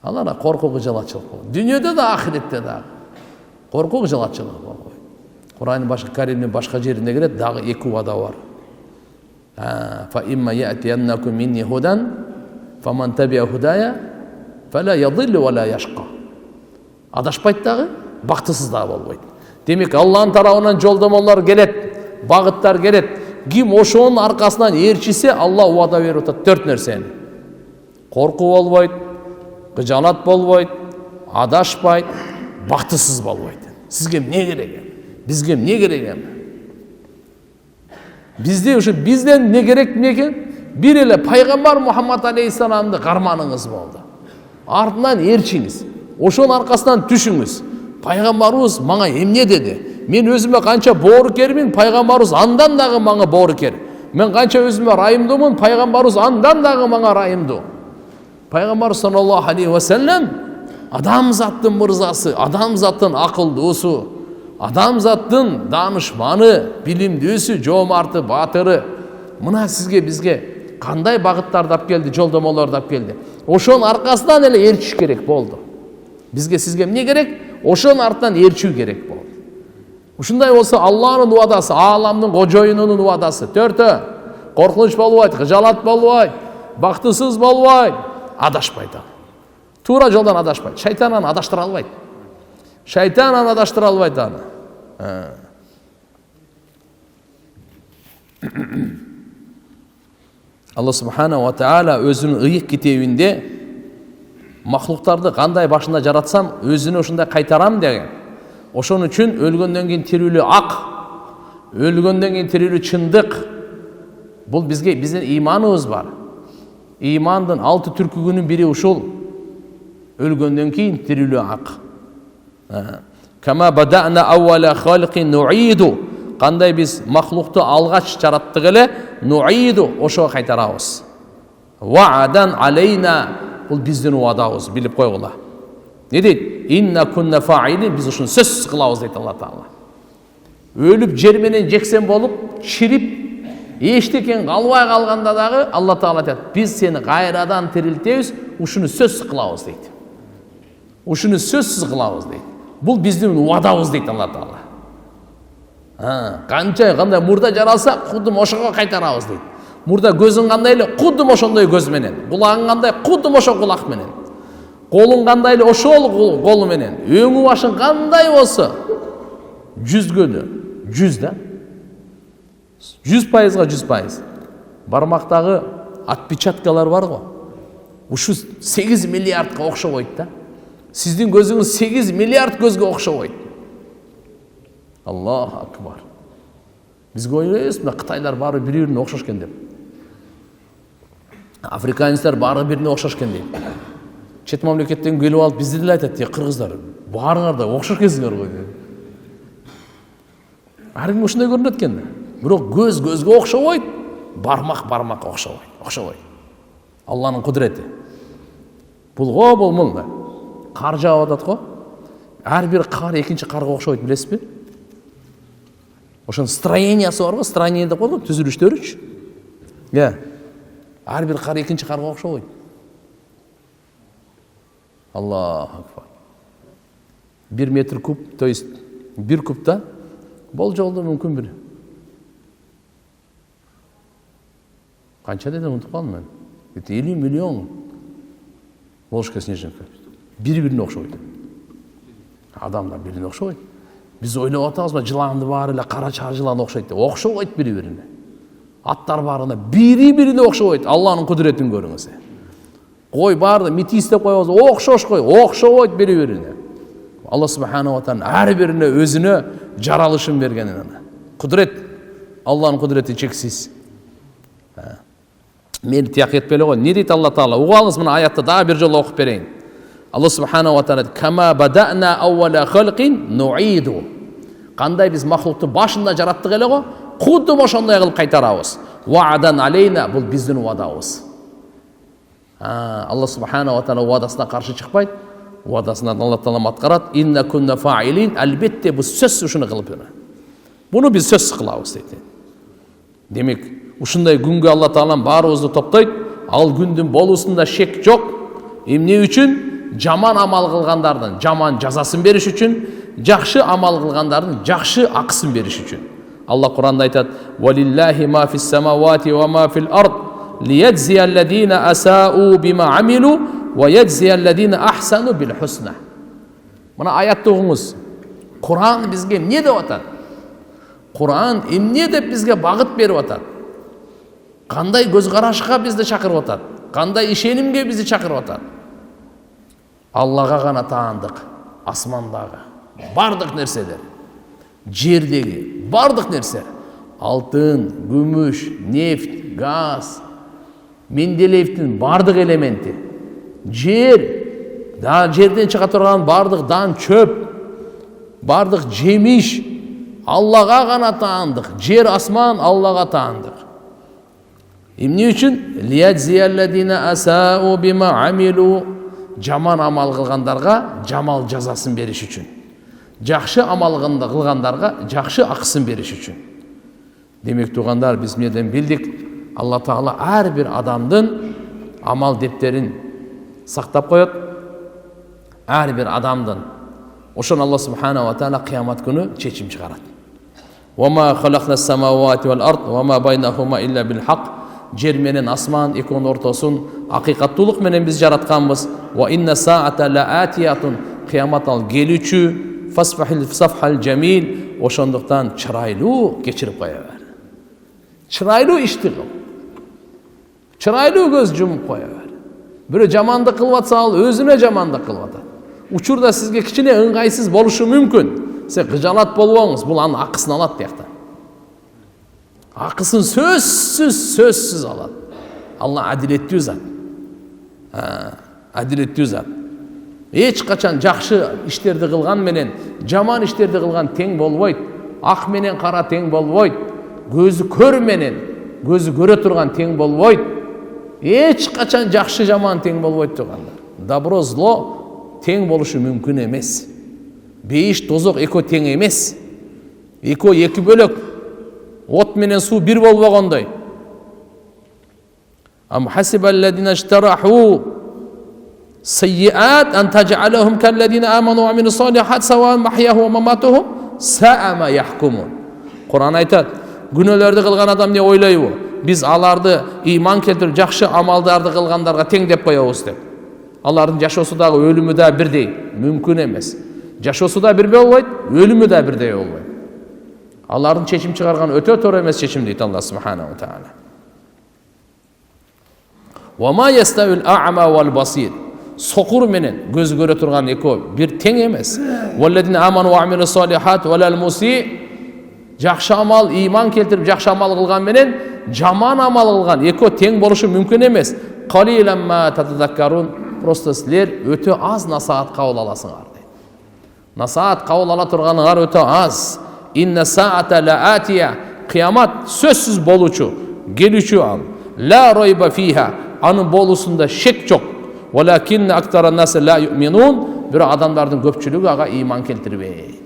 Аларга коркуу, кыжалатчылык болот. Дүйнөдө да, ахиретте да коркуу, кыжалатчылык болбойт. Кур'андын башка Каримдин башка жеринде келет, дагы эки убада бар. Fa imma ya'tiyannakum minni hudan faman tabi'a hudaya fala yadhillu wa la yashqa. Адашпайт дагы, бактысыз да болбойт. Демек, Алланын тарабынан жолдомолор келет, багыттар келет. Ким ошонун аркасынан ээрчисе, Алла убада берип атат 4 нерсени. Коркуу болбойт, кыжалат болбойт, адашпайт, бактысыз болбойт. Сизге эмне керек? Бизге эмне керек? Бизде ушу бизден эмне керек экен? Бир эле пайгамбар Мухаммад алейхиссаламды карманыңыз болду. Артынан ээрчиңиз. Ошонун аркасынан түшүңүз. Пайгамбарыбыз мага эмне деди? Мен өзүмө канча боорукермин, пайгамбарыбыз андан дагы мага боорукер. Мен канча өзүмө райымдуумун, пайгамбарыбыз андан дагы мага райымдуу. Пайгамбар саллаллаху алейхи ва саллям адамзаттын мырзасы, адамзаттын акылдуусу, адамзаттын данышманы, билимдүүсү, жоомарты, баатыры. Мына сизге бизге кандай багыттарды алып келди, жолдомолорду алып келди. Ошонун аркасынан эле ээрчиш керек болду. Бизге сизге эмне керек? Ошонун артынан ээрчүү керек болду. Ушундай болсо Алланын убадасы, ааламдын кожоюнунун убадасы 4 коркунуч болбойт, кыжалат болбойт, бактысыз болбойт, адашпайт. Туура жолдон адашпайт. Шайтан аны адаштыра албайт. Шайтан аны адаштыра албайт аны. Алла субхана ва таала өзүнүн ыйык китебинде махлуктарды кандай башында жаратсам, өзүнө ушундай кайтарам деген. Ошон үчүн өлгөндөн кийин тирүүлүү ак, өлгөндөн кийин тирүүлүү чындык. Бул бизге биздин ыйманыбыз бар. Ыймандын 6 түркүгүнүн бири ушул. Өлгөндөн кийин тирүүлүү ак. Кама бадана аввала халқин нуиду. Кандай биз махлукту алгач жараттык эле, нуиду ошого кайтарабыз. Ваадан алейна, бул биздин убадабыз, билип койгула. Не дейт? Инна кунна фаилин, биз ушуну сөзсүз кылабыз дейт Алла Таала. Өлүп жер менен жексен болуп, чирип, эчтекен калбай калганда дагы Алла Таала айтат, биз сени кайрадан тирилтебиз, ушуну сөзсүз кылабыз дейт. Ушуну сөзсүз кылабыз дейт. Бул биздин убадабыз дейт Алла Таала. Канча кандай мурда жаралса, кудум ошого кайтарабыз дейт. Мурда көзүң кандай эле, кудум ошондой көз менен. Кулагың кандай, кудум ошо кулак менен. Колуң кандай эле, ошол колу менен. Өңү башың кандай болсо, 100 100 да. 100%га 100%. Бармактагы отпечаткалар бар го. Ушу 8 миллиардга окшобойт да. Сиздин көзүңүз 8 миллиард көзгө окшобойт. Аллаху акбар. Бизге ойлойбуз, мына Кытайлар баары бири-бирине окшош экен деп. Африканецтер баары бирине окшош экен дейт. Чет мамлекеттен келип алып бизди деле айтат, кыргыздар, баарыңар да окшош экенсиңер го дейт. Ар ким ушундай көрүнөт экен да. Бирок көз көзгө окшобойт, бармак бармакка окшобойт. Алланын кудурети. Бул мында. Кар жаап атат го. Ар бир кар экинчи карга окшобойт, билесизби? Ошонун строениясы бар го, строение деп коет, түзүлүштөрүчү. Ар бир кар экинчи карга окшобойт. Аллаху акбар. 1 метр куб, то есть 1 кубта бол жолдо мүмкүн бир Қанша деді ұмытып қалдым мен. 50 миллион ложка снежинка. Бір-біріне ұқсайды. Адамдар бір-біріне ұқсайды. Біз ойлап отырмыз ба, жыланды бар эле қара чар жылан ұқсайды деп. Ұқсайды бір-біріне. Аттар барына бір-біріне ұқсайды. Алланың құдіретін көріңіз. Қой барды, метис деп қойыңыз, ұқсайды бір-біріне. Алла субхана ва тағала әрбіріне өзіне жаралышын берген. Құдірет, Алланың құдіреті шексіз. Мені тияқ етпелі ғой. Не дейді Алла Тағала? Оғалыңыз мұны аятта да бір жол оқып берейін. Алла субхана ва тағала кама бадана ауала халқин нуиду. Қандай біз мақлуқты башында жараттық еле ғой, құдды ошондай қылып қайтарабыз. Ваадан алейна, бұл біздің уадабыз. Алла субхана ва тағала уадасына қарсы шықпайды. Уадасынан Алла Тағала атқарады. Инна кунна фаилин, әлбетте біз сөз үшін қылып еді. Бұны біз сөз қылабыз дейді. Демек, ушундай күнгө Алла Тағала барыбызды топтойт. Ал күндүн болуусунда шек жок. Эмне үчүн? Жаман амал кылгандардын жаман жазасын бериш үчүн, жакшы амал кылгандардын жакшы акысын бериш үчүн. Алла Куранда айтат: "Валиллахи ма фис самавати ва ма фил ард, лияджзия аллазина асаау бима амилу ва яджзия аллазина ахсану бил хусна." Мына аятты окуңуз. Куран бизге эмне деп атат? Куран эмне деп бизге багыт берип атат? Кандай көз карашка бизди чакырып атат? Кандай ишенимге бизди чакырып атат? Аллаға ғана таандық, асмандағы бардық нәрселер, жердегі бардық нәрсе, алтын, күміш, нефт, газ, Менделеевтің бардық элементі, жерден шыға тұрған бардық дан чөп, бардық жемиш, Аллаға ғана таандық, жер, асман Аллаға таандық. Эмне үчүн? Лияджзияллазина асау бима амилу, жаман амал кылгандарға жамал жазасын бериш үчүн. Жакшы амал кылгандарға жакшы акысын бериш үчүн. Демек тугандар, биз менден билдик, Алла Таала ар бир адамдын амал дептерин сактап коет. Ар бир адамдын. Ошон Алла субхана ва таала кыямат күнү чечим чыгарат. Ва ма халакнас самавати вал ард ва ма байнахума илля бил хак. Жер менен асман экөөнүн ортосун акыйкаттуулук менен биз жаратканбыз. Ва инна саата ла атиятун, кыямат ал келүүчү. Фасфахил сафхал жамил, ошондуктан чырайлуу кечирип кое бер. Чырайлуу ишти кыл. Чырайлуу көз жумуп кое бер. Бирөө жамандык кылып атса, ал өзүнө жамандык кылып атат. Учурда сизге кичине ыңгайсыз болушу мүмкүн. Сен кыжалат болбоңуз, бул анын акысын алат диякта. Акысын сөзсүз алат. Алла адилеттүү зат. Адилеттүү зат. Эч качан жакшы иштерди кылган менен жаман иштерди кылган тең болбойт. Ак менен кара тең болбойт. Көзү көр менен көзү көрө турган тең болбойт. Эч качан жакшы жаман тең болбойт тугандар. Добро зло тең болушу мүмкүн эмес. Бейиш тозок экөө тең эмес. Экөө эки бөлөк. От менен суу бир болбогондой. Ам хасибалладина иштараху сайyiat an taj'alahum kalladina amanu wa amilus solihat sawan mahyahum wa mamatuhum sa'a ma yahkumun. Kur'an айтат, күнөөлөрдү кылган адам не ойлойбу? Биз аларды ыйман келтирип жакшы амалдарды кылгандарга тең деп коебуз деп. Алардын жашоосу дагы өлүмү да бирдей, мүмкүн эмес. Жашоосу да бирдей болбойт, өлүмү да бирдей болбойт. Алардын чечим чыгарган өтө туура эмес чечим дейт Алла субхана ва таала. Ва ма яставил а'ма вал басир. Сокур менен көз көрө турган экөө бир тең эмес. Валладина аману ва амилус солихат валал муси. Жакшы амал, ыйман келтирип жакшы амал кылган менен жаман амал кылган экөө тең болушу мүмкүн эмес. Қалилам ма татадаккарун. Просто силер өтө аз насаат кабыл аласыңар дейт. Насаат кабыл ала турганыңар өтө аз. Инна саата ла атия. Кыямат сөзсүз болуучу, келүүчү ал. Ла ройба фиха. Анын болуусунда шек жок. Валакинна актара наси ла юминун. Бирок адамдардын көпчүлүгү ага ыйман келтирбейт.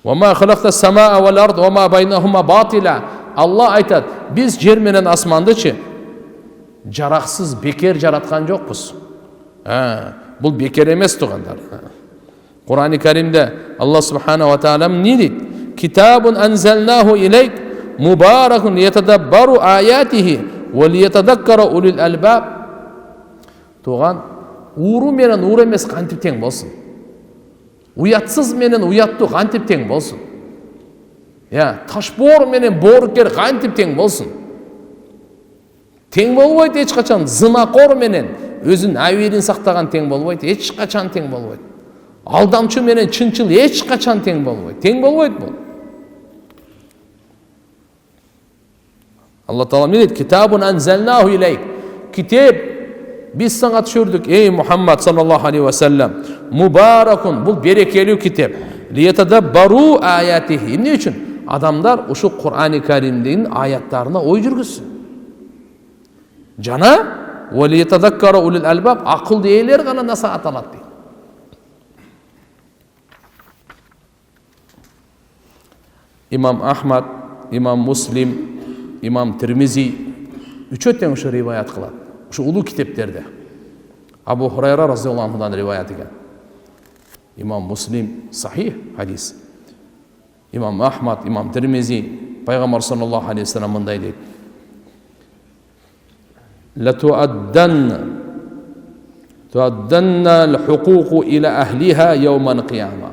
Ва ма халакта самаа вал ард ва ма байнахума батила. Алла айтат, биз жер менен асмандычы жараксыз бекер жараткан жокпуз. Бул бекер эмес тугандар. Кур'ан-ы Каримде Алла субхана ва таала эмне дейт? Китабун анзалнаху илейк мубаракун лиятадаббару аятихи ва лиятадаккара улул албаб. Туған, уыру менен уыр емес кантип тең болсын. Уятсыз менен уяттуу кантип тең болсын. Ташбоор менен боорукер кантип тең болсын. Тең болбойт эч качан. Зынакор менен өзүнүн абийирин сактаган тең болбойт, эч качан тең болбойт. Алдамчы менен чынчыл эч качан тең болбойт. Тең болбойт бул. Алла Таала дейт: "Китабун анзалнаху илейк." Китеп биз сага түшүрдүк, эй Мухаммад саллаллаху алейхи ва саллям. Мубаракун, бул берекелүү китеп. Лиятадаббару аятихи. Эмне үчүн? Адамдар ушу Кур'ани Каримдин аяттарына ой жүргүзсүн. Жана ва лиятадаккара улул албаб, акылды ээлер гана насаат алат дейт. Имам Ахмад, Имам Муслим, Имам Тирмизи үчөө тең ушу риваят кылат. Ушу улуу китептерде. Абу Хурайра разияллаху анхудан риваят экен. Имам Муслим сахих хадис. Имам Ахмад, Имам Тирмизи, пайгамбар саллаллаху алейхи ва саллям мындай дейт: "Туадданна al-huququ ila ahliha yawm al-qiyama."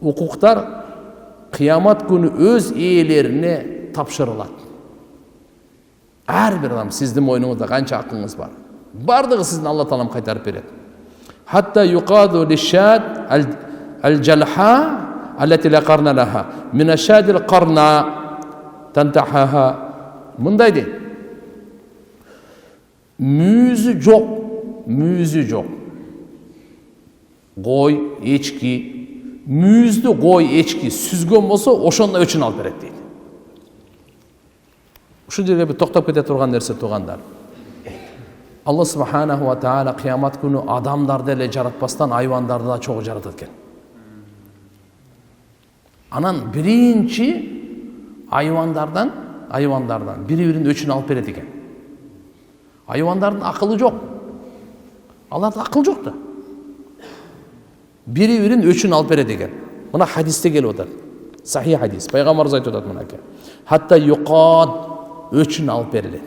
Укуктар кыямат күнү өз ээлерине тапшырылат. Ар бир адам, сиздин мойнуңузда канча акыңыз бар, бардыгы сиздин Алла Таалам кайтарып берет. Хатта юqadu lishad al-jalha allati la qarna laha min ashad al-qarna tantahaha. Мындай дейт: мүйүзү жок кой, эчки, мүйүздү кой, эчки сүзгөн болсо ошондо өчүн алып берет дейт. Ушул жерге бир токтоп кете турган нерсе туугандар. Алла субханаху ва таала кыямат күнү адамдарды эле жаратпастан айвандарды да чогуу жаратат экен. Анан биринчи айвандардан бири-биринин өчүн алып берет экен. Айвандардын акылы жок. Аларда акыл жок да. Бири-биринин өчүн алып берет экен. Мына хадисте келип атат. Сахих хадис. Пайгамбарыбыз айтып атат мынакей: "Хатта юqad", өчүн алып берилет.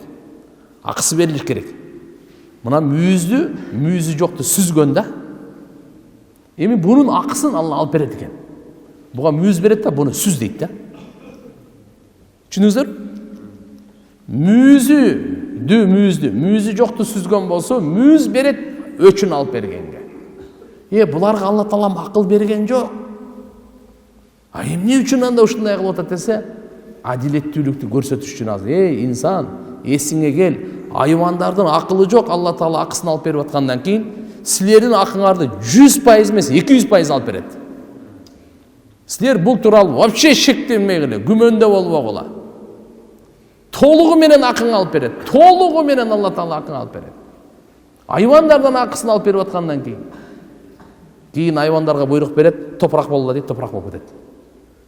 Акысы берилиш керек. Мына мүйүзү жокту сүзгөн да. Эми бунун акысын Алла алып берет экен. Буга мүйүз берет да, буну сүз дейт да. Түшүнүңүздөр? Мүйүзү жокту сүзгөн болсо, мүйүз берет өчүн алып бергенге. Буларга Алла Таалам акыл берген жок. Эмне үчүн анда ушундай кылып атат десе, адилеттүүлүктү көрсөтүш үчүн азыр. Инсан, эсиңе кел. Айвандардын акылы жок, Алла Таала акысын алып берип аткандан кийин, силердин акыңарды 100% эмес, 200% алып берет. Силер бул тууралуу вообще шектенмегиле, күмөндө болбогула. Толугу менен акың алып берет. Толугу менен Алла Таала акың алып берет. Айвандардан акысын алып берип аткандан кийин айвандарга буйрук берет, топурак болула дейт, топурак болуп кетет.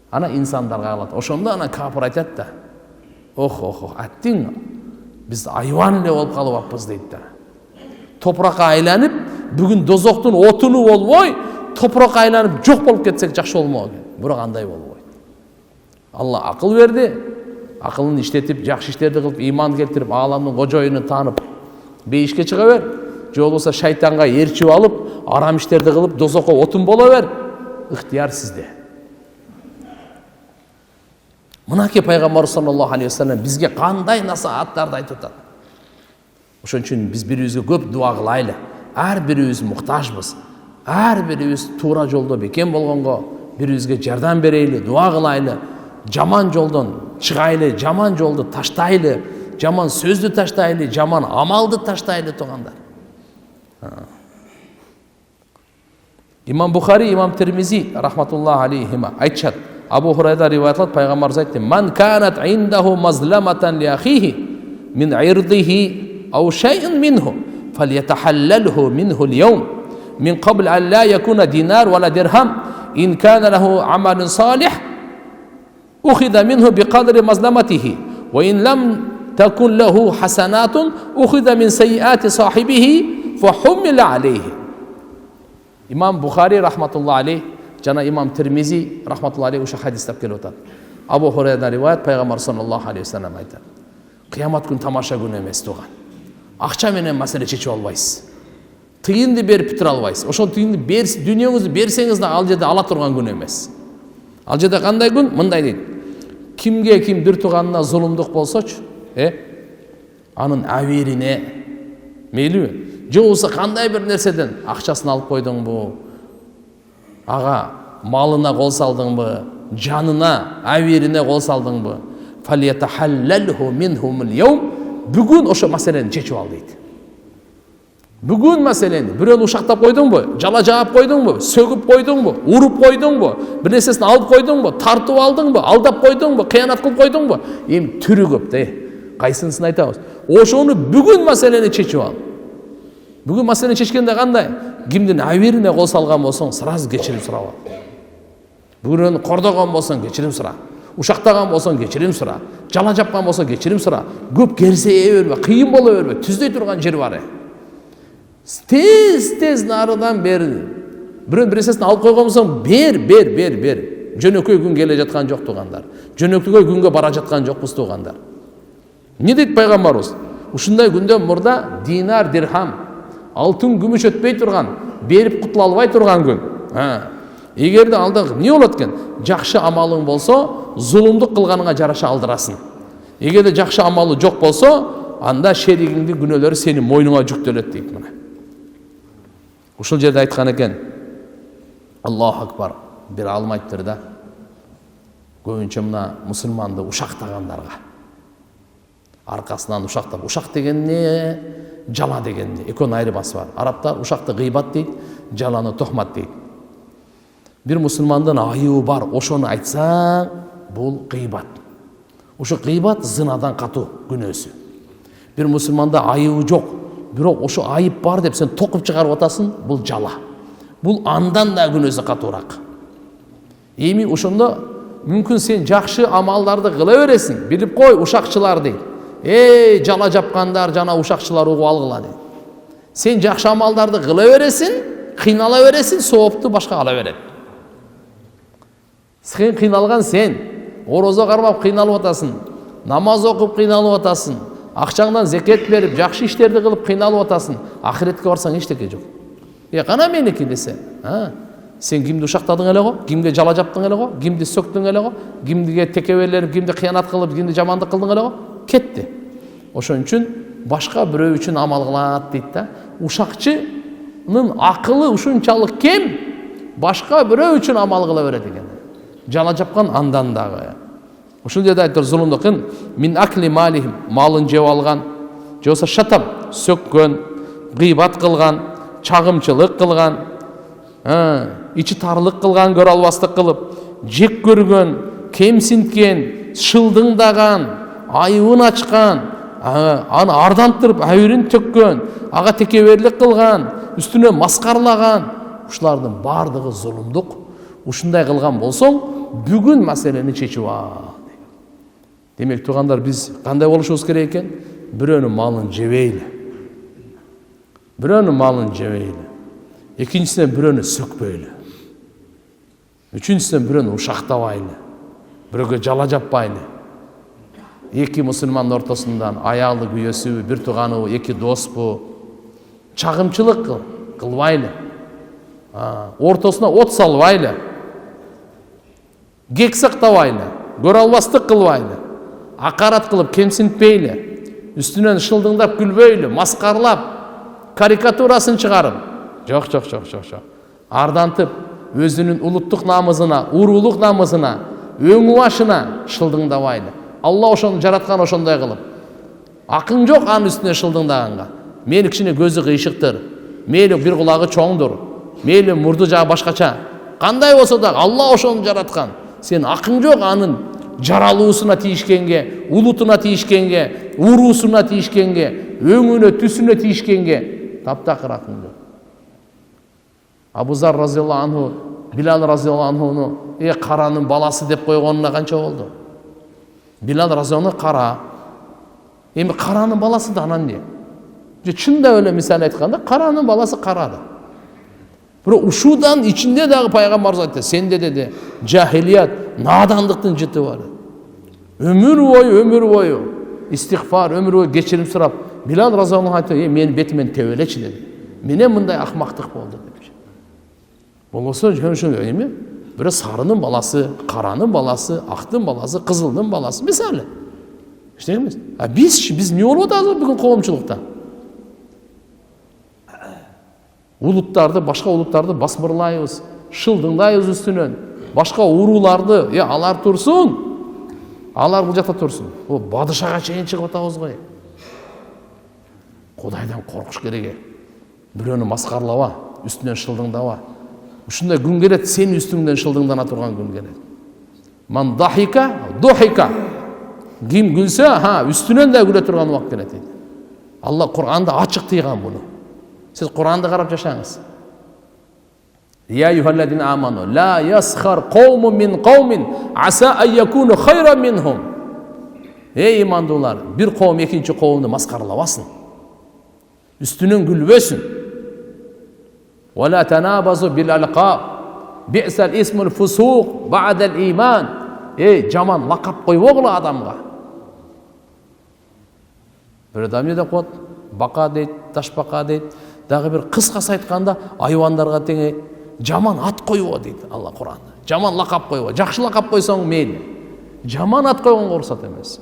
Ана инсандарга алат. Ошондо ана капыр айтат да: "Аттиң, биз айван эле болуп калыппыз" дейт да. Топуракка айланып, бүгүн дозоктун отуну болбой, топуракка айланып жок болуп кетсек жакшы болмок экен. Бирок андай болбойт. Алла акыл берди. Акылын иштетип, жакшы иштерди кылып, иман келтирип, ааламдын кожоюну таанып, бейишке чыга бер. Же болбосо шайтанга ээрчип алып, арам иштерди кылып, дозокко отун боло бер. Ыктыяр сизде. Мынакей пайгамбар саллаллаху алейхи ва саллям бизге кандай насааттарды айтып атат. Ошон үчүн биз бирибизге көп дуа кылайлы. Ар бирибиз муктажбыз. Ар бирибиз туура жолдо бекем болгонго бирибизге жардам берейли, дуа кылайлы. Жаман жолдон чыгайлы, жаман жолду таштайлы, жаман сөздү таштайлы, жаман амалды таштайлы туугандар. Имам Бухари, Имам Тирмизи рахматуллаху алейхима айтышат. Абу Хурайра риваятлат, пайгамбарыбыз айтты: "Ман канат индаху мазламатан ли ахихи мин ирдихи ау шай'ин минху фальятахаллалху минху al-yawm min qabl an la yakuna dinar wala dirham in kana lahu amalun salih ukhidha minhu biqadri mazlamatihi wa in lam takun lahu hasanatun ukhidha min sayyiati sahibihi fa humila alayhi." Imam Bukhari rahmatullah alayh жана имам Тирмизи рахматуллахи алейхи ушу хадистеп келип атат. Абу Хурайрадан риваят, пайғамбар саллаллаху алейхи вассалам айтады, қиямат күн тамаша күн емес туған. Ақша менен мәселе шешіп албайсыз. Тиынды беріп бүтіре албайсыз. Ошол тиынды дүниеңізді берсеңіз да ал жерде ала тұрған күн емес. Ал жерде қандай күн? Мындай дейді. Кимге ким бір туғанына зұлымдық болсочу, анын әверіне мейлі же болса қандай бір нәрседен ақшасын алып қойдың бу, аға малына қол салдың бы, жанына, әверіне қол салдың бы, фалиятахаллалху минхумул яум, бүгін ошо мәселені шешіп ал дейді. Бүгін мәселені біреуін ушақтап қойдың бы, жала жаап қойдың бы, сөгіп қойдың бы, ұрып қойдың бы, бір нәрсесін алып қойдың бы, тартып алдың бы, алдап қойдың бы, қиянат қылып қойдың бы, эми түрі көп да. Қайсынысын айтамыз? Ошоны бүгін мәселені шешіп ал. Бүгін мәселені шешкенде қандай? Кимдин әверіне қол салған болсаң, сразу кешірім сұрап ал. Біреуін қордаған болсаң, кешірім сұра. Ушақтаған болсаң, кешірім сұра. Жала жапқан болсаң, кешірім сұра. Көп керсейе берме, қиын бола берме, түздей тұрған жер бар. Тез нарыдан бер. Біреуін бір нәрсесін алып қойған болсаң, бер. Жөнөкөй күн келе жатқан жоқ туғандар. Жөнөкөй күнге бара жатқан жоқпыз туғандар. Не дейді пайғамбарымыз? Ушундай күндөн мурда динар, дирхам, алтын, күмүш өтпей тұрған, беріп құтыла албай тұрған күн. Егерде алдағы не болады екен? Жақшы амалың болса, зұлымдық қылғаныңа жараша алдырасын. Егерде жақшы амалы жоқ болса, анда шеригиңди күнөөлөрү сени мойнуңа жүктөлөт дейт мына. Ушул жерде айткан экен, Аллаху акбар, бир алым айттыр да. Көбүнчө мына мусулманды ушактагандарга. Аркасынан ушактап, ушак деген не, жала деген не. Экөөнүн айырмасы бар. Арабтар ушакты гыйбат дейт, жаланы тохмат дейт. Bir musulmandın ayıbı бар, ошону айтсаң, бул гыйбат. Ошо гыйбат зынадан катуу күнөөсү. Bir musulmanda айыбы жок, бирок ошо айып бар деп сен токуп чыгарып атасың, бул жала. Бул андан да күнөөсү катуураак. Эми ошондо мүмкүн сен жакшы амалдарды кыла бересиң, билип кой ушакчылар дейт. Жала жапкандар жана ушакчылар угуп алгыла дейт. Сен жакшы амалдарды кыла бересиң, кыйнала бересиң, соопту башка ала берет. Сен қиналған сен, ороза қармап қиналып атасың, намаз оқып қиналып атасың, ақшаңдан зекет беріп, жақсы іштерді қылып қиналып атасың, ақыретке барсаң ештеңе жоқ. Қана менікі десе, сен кимди ушақтадың эле го, кимге жала жаптың эле го, кимди сөктүң эле го, кимге текеберлерип, кимди кыянат кылып, кимди жамандык кылдың эле го, кетти. Ошон үчүн башка бирөө үчүн амал кылат дейт да. Ушакчынын акылы ушунчалык кем, башка бирөө үчүн амал кыла берет экен. Жала жапкан андан дагы. Ушул жерде айтыр зулумдукун мин акли малихим, малын жеп алган, же болсо шатам, сөккөн, гыйбат кылган, чагымчылык кылган, ичи тарлык кылган, көрө албастык кылып, жек көргөн, кемсинткен, шылдыңдаган, айыбын ачкан, аны ардантырып, әйрин төккөн, ага текеберлик кылган, үстүнө маскарлаган, ушулардын бардыгы зулумдук. Ушундай кылган болсоң, бүгүн маселени чечип ал. Демек тугандар, биз кандай болушубуз керек экен? Бирөөнүн малын жебейли. Бирөөнүн малын жебейли. Экинчисинен бирөөнү сөкпөйлү. Үчүнчүсүнөн бирөөнү ушактабайлы. Бирөөгө жала жаппайлы. Эки мусулмандын ортосундан аялы күйөөсүбү, бир тууганыбы, эки доспу чагымчылык кылбайлы. Ортосуна от салбайлы. Гек сактабайлы, көрө албастык кылбайлы, акарат кылып кемсинтпейли, үстүнөн шылдыңдап күлбөйлү, маскарлап, карикатурасын чыгарып, жок. Ардантып, өзүнүн улуттук намызына, уруулук намызына, өңү башына шылдыңдабайлы. Алла ошону жараткан ошондой кылып. Акың жок анын үстүнө шылдыңдаганга. Мейли кичине көзү кыйшыктыр, мейли бир кулагы чоңдур, мейли мурду жагы башкача. Кандай болсо да Алла ошону жараткан. Сен акың жок анын жаралуусуна тийишкенге, улутуна тийишкенге, уруусуна тийишкенге, өңүнө, түсүнө тийишкенге таптакыр акың жок. Абу Зар разияллаху анху, Билал разияллаху анхуну каранын баласы деп койгонуна канча болду? Билал разияллаху анху кара. Эми каранын баласы да анан эмне? Же чындап эле мисал айтканда, каранын баласы кара да. Бирок ушудан ичинде дагы пайгамбарыбыз айтты, сенде деди, жахилият, надандыктын жыты бар. Ömür boyu istihbar, ömür boyu geçirim sұрап, Bilal разиаллаху анху айтты, менің бетімнен тәуелечі деді. Менен мындай ақмақтық болды деп. Болса, еме, бірі сарының баласы, қараның баласы, ақтың баласы, қызылдың баласы, мысалы. Емес. Біз не болып отырмыз бүгін қоғамшылықта? Улуттарды, башқа улуттарды басмырлайбыз, шылдыңдайбыз үстінен. Башқа уруларды, алар тұрсын, алар бұл жақта тұрсын. Ол бадышаға чейін шығып атауыз ғой. Құдайдан қорқыш керек. Біреуні масқарлауа, үстінен шылдыңдауа. Ушундай күн келет, сен үстіңден шылдыңдана тұрған күн келет. Ман дахика, духика. Ким күлсе, үстінен де күле тұрған уақыт келет. Алла Құр'анда ашық тыйған бұны. Сіз Құр'анды қарап жашаңыз. Я юхалладина аману, ла ясхар қауму мин қаумин, аса айякуну хайра минхум. Ей имандылар, бір қауым екінші қауымды масқарлавасын. Üstünün gülbesin. وَلَا تَنَابَزُ بِالْأَلْقَابِ بِئْسَ الْاِسْمُ الْفُسُوقِ بَعْدَ الْاِيمَانِ Жаман лақап қой оғылы адамға. Бір адам не де қойд, бақа дейді, ташбақа дейді. Дағы бір қысқасы айтқанда айуандарға теңе жаман ат қойуы дейді Алла Құр'анда. Жаман лақап қойуы. Жақшы лақап қойсаң мейлі. Жаман ат қойған қорсат емес.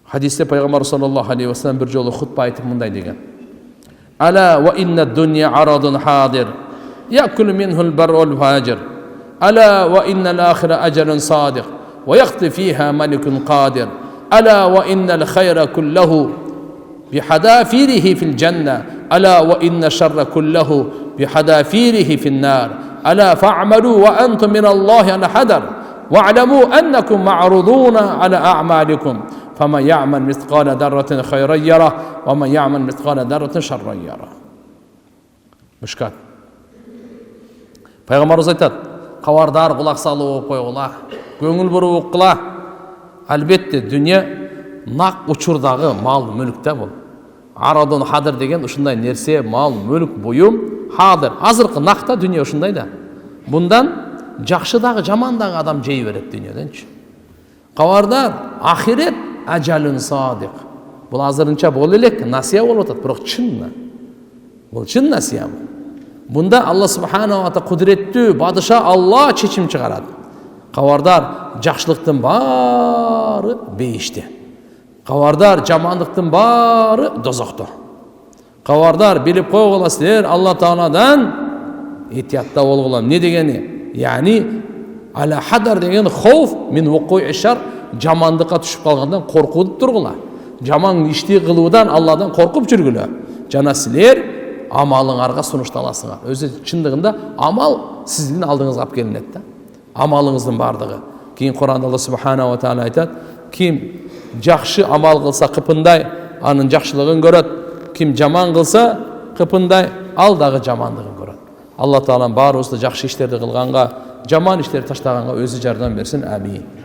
Hadiste Peygamber sallallahu aleyhi ve sellem bir jolu hutba aytып мындай деген. Ala wa inna dunya aradun hadir. Yakulu minhul bar'ul fajir. Ala wa inna al-akhira ajalun sadiq. Wa yaqti fiha malikun qadir. Ala wa inna al-khayra kullahu bihadafirihi fil janna. Ala wa inna sharra kullahu bihadafirihi fil nar. Ala fa'malu wa antum min Allahi ala hadar. Wa'lamu annakum ma'ruduna ala a'malikum. فَمَنْ يَعْمَلْ مِثْقَالَ ذَرَّةٍ خَيْرًا يَرَهُ وَمَنْ يَعْمَلْ مِثْقَالَ ذَرَّةٍ شَرًّا يَرَهُ. Мышкат. Пайғамбарымыз айтады, қавардар құлақ салу болып қойғыла, көңіл бұру оқыла. Әлбетте, дүние нақ ұчырдағы мал мүлікте бұл. Арадун хадыр деген ұшындай нәрсе, мал, мүлік, бұйым, хадыр. Азырқы нақта дүние ұшындай да. Бұндан жақшыдағы, жамандағы адам жей береді дүниеден. Қавардар, ахирет әжалын садиқ. Бұл азырынша бол елек, насия болып отады, бірақ чынна. Бұл чын насия. Бұнда Алла субханала ва тағала құдіретті, бадыша Алла шешім шығарады. Қавардар, жақшылықтың бары бейіште. Қавардар, жамандықтың бары дозоқта. Қавардар, біліп қойғыла сілер Алла Тағаладан итиятта болғылам. Не дегені? Яғни, Ala hadar деген хоуф min vuqu'i şer, жамандыққа түшіп қалғандан қорқуды тұрғыла. Жаман іште қылудан Алладан қорқып жүргілі. Жана сілер амалыңарға сұнышталасыңар. Өзі шындығында амал сіздің алдыңызға алып келінеді. Амалыңыздың бардығы. Кейін Құранда Алла субхана ва тағала айтады, кім жақшы амал қылса қыпындай, анын жақшылығын көреді. Кім жаман қылса қыпындай, алдағы жамандығын көреді. Алла Тағала барымызды жақсы іштерді қылғанға, жаман işleri taştağanға өзі жардам берсін. Амин.